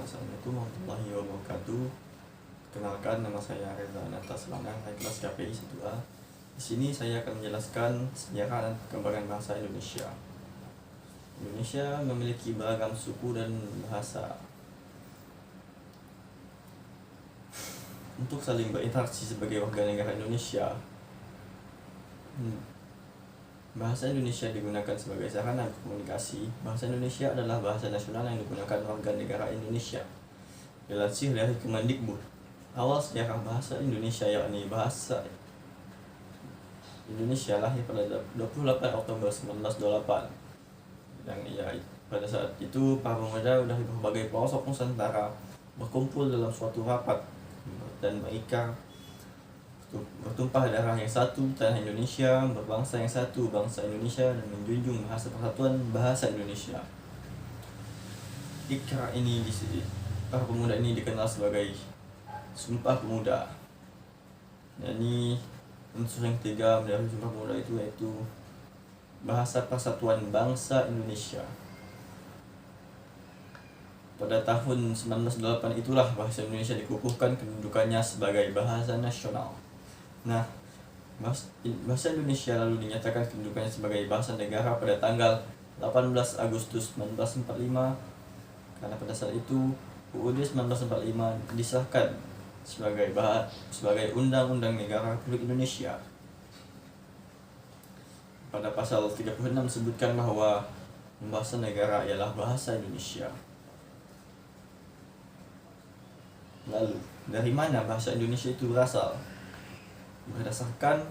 Assalamualaikum warahmatullahi wabarakatuh. Kenalkan, nama saya Reza Natas Lanang, kelas KPI 1A. Di sini saya akan menjelaskan sejarah dan perkembangan bahasa Indonesia. Indonesia memiliki beragam suku dan bahasa. Untuk saling berinteraksi sebagai warga negara Indonesia, bahasa Indonesia digunakan sebagai sarana komunikasi. Bahasa Indonesia adalah bahasa nasional yang digunakan warga negara Indonesia. Dilansir dari Kemendikbud, awal sejarah bahasa Indonesia yakni bahasa Indonesia lahir pada 28 Oktober 1928. Pada saat itu para pemuda dari berbagai pelosok Nusantara berkumpul dalam suatu rapat dan mengikat bertumpah darah yang satu, tanah Indonesia, berbangsa yang satu, bangsa Indonesia, dan menjunjung bahasa persatuan bahasa Indonesia. Ikrar ini para pemuda ini dikenal sebagai Sumpah Pemuda. Yani unsur yang ketiga dari Sumpah Pemuda itu yaitu bahasa persatuan bangsa Indonesia. Pada tahun 1908 itulah bahasa Indonesia dikukuhkan kedudukannya sebagai bahasa nasional. Nah, bahasa Indonesia lalu dinyatakan kedudukannya sebagai bahasa negara pada tanggal 18 Agustus 1945, karena pada saat itu UUD 1945 disahkan sebagai Undang-Undang Negara Republik Indonesia. Pada pasal 36 disebutkan bahwa bahasa negara ialah bahasa Indonesia. Lalu, dari mana bahasa Indonesia itu berasal? Berdasarkan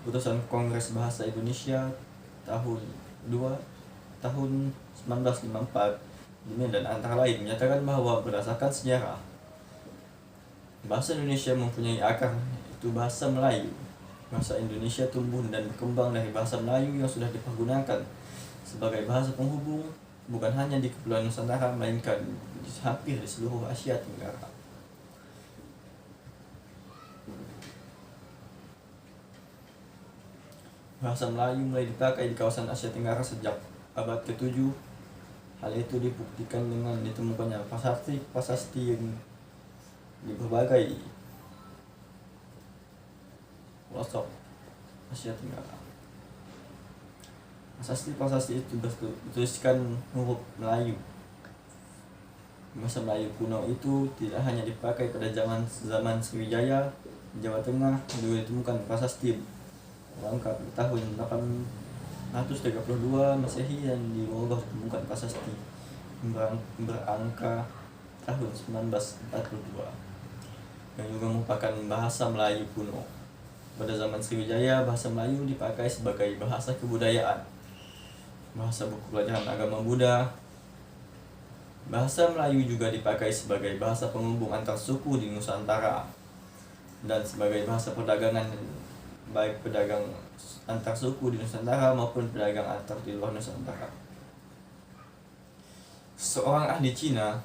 keputusan Kongres Bahasa Indonesia tahun 1954 dan antara lain menyatakan bahwa berdasarkan sejarah bahasa Indonesia mempunyai akar, itu bahasa Melayu. Bahasa Indonesia tumbuh dan berkembang dari bahasa Melayu yang sudah dipergunakan sebagai bahasa penghubung bukan hanya di Kepulauan Nusantara melainkan hampir di seluruh Asia Tenggara. Bahasa Melayu mulai dipakai di kawasan Asia Tenggara sejak abad ke-7. Hal itu dibuktikan dengan ditemukannya prasasti yang di berbagai pelosok Asia Tenggara. Prasasti itu bertuliskan huruf Melayu. Bahasa Melayu kuno itu tidak hanya dipakai pada zaman Sriwijaya di Jawa Tengah, juga ditemukan prasasti lengkap di tahun 832 Masehi dan di Bogor ditemukan prasasti berangka tahun 1942 yang juga merupakan bahasa Melayu kuno. Pada zaman Sriwijaya, bahasa Melayu dipakai sebagai bahasa kebudayaan, bahasa buku pelajaran agama Buddha. Bahasa Melayu juga dipakai sebagai bahasa penghubung antar suku di Nusantara dan sebagai bahasa perdagangan, baik pedagang antar suku di Nusantara maupun pedagang antar di luar Nusantara. Seorang ahli Cina,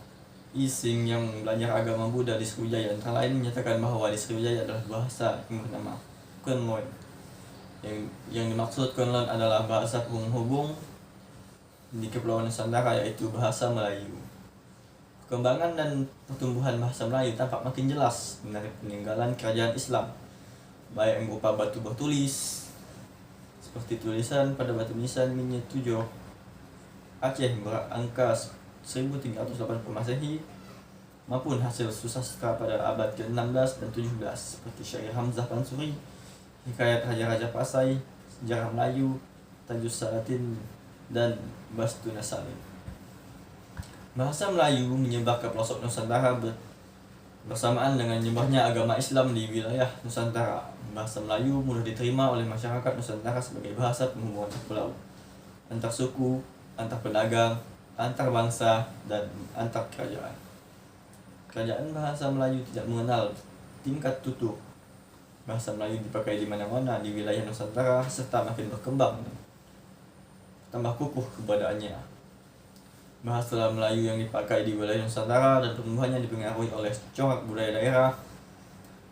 Yixing, yang belajar agama Buddha di Sriwijaya antara lain menyatakan bahwa di Sriwijaya adalah bahasa yang bernama Kunlun. Yang dimaksud Kunlun adalah bahasa penghubung di Kepulauan Nusantara, yaitu bahasa Melayu. Perkembangan dan pertumbuhan bahasa Melayu tampak makin jelas dari peninggalan kerajaan Islam, baik yang berupa batu bertulis seperti tulisan pada batu nisan Minyak Tujuh Aceh berangka 1380 Masehi, maupun hasil susastra pada abad ke-16 dan 17 seperti Syair Hamzah Pansuri, Hikayat Raja-Raja Pasai, Sejarah Melayu, Tajus Salatin, dan Bastuna Salim. Bahasa Melayu menyebar ke pelosok Nusantara bersamaan dengan nyebarnya agama Islam di wilayah Nusantara. Bahasa Melayu mudah diterima oleh masyarakat Nusantara sebagai bahasa penghubung antar pulau, antar suku, antar pedagang, antar bangsa, dan antar kerajaan. Kerajaan bahasa Melayu tidak mengenal tingkat tutur. Bahasa Melayu dipakai di mana-mana di wilayah Nusantara serta makin berkembang, tambah kukuh keberadaannya. Bahasa Melayu yang dipakai di wilayah Nusantara dan pertumbuhannya dipengaruhi oleh corak budaya daerah.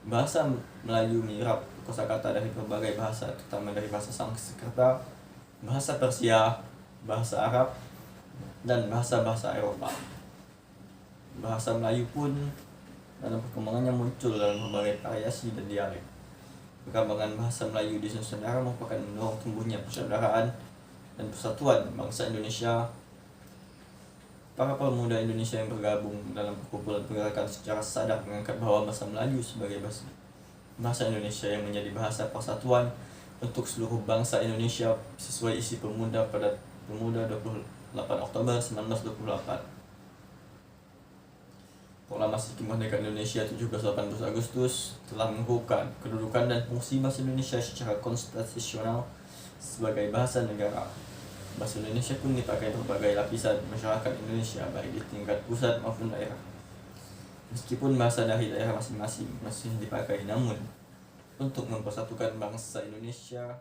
Bahasa Melayu menyerap kosakata dari berbagai bahasa, terutama dari bahasa Sanskerta, bahasa Persia, bahasa Arab, dan bahasa-bahasa Eropa. Bahasa Melayu pun dalam perkembangannya muncul dalam berbagai variasi dan dialek. Perkembangan bahasa Melayu di Nusantara merupakan mendorong tumbuhnya persaudaraan dan persatuan bangsa Indonesia. Para pemuda Indonesia yang bergabung dalam perkumpulan pergerakan secara sadar mengangkat bahwa bahasa Melayu sebagai bahasa Indonesia yang menjadi bahasa persatuan untuk seluruh bangsa Indonesia sesuai isi Pemuda pada Pemuda 28 Oktober 1928. Proklamasi Kemerdekaan Indonesia 17-18 Agustus telah mengukuhkan kedudukan dan fungsi bahasa Indonesia secara konstitusional sebagai bahasa negara. Bahasa Indonesia pun dipakai berbagai lapisan masyarakat Indonesia baik di tingkat pusat maupun daerah. Meskipun bahasa dari daerah masing-masing masih dipakai, namun untuk mempersatukan bangsa Indonesia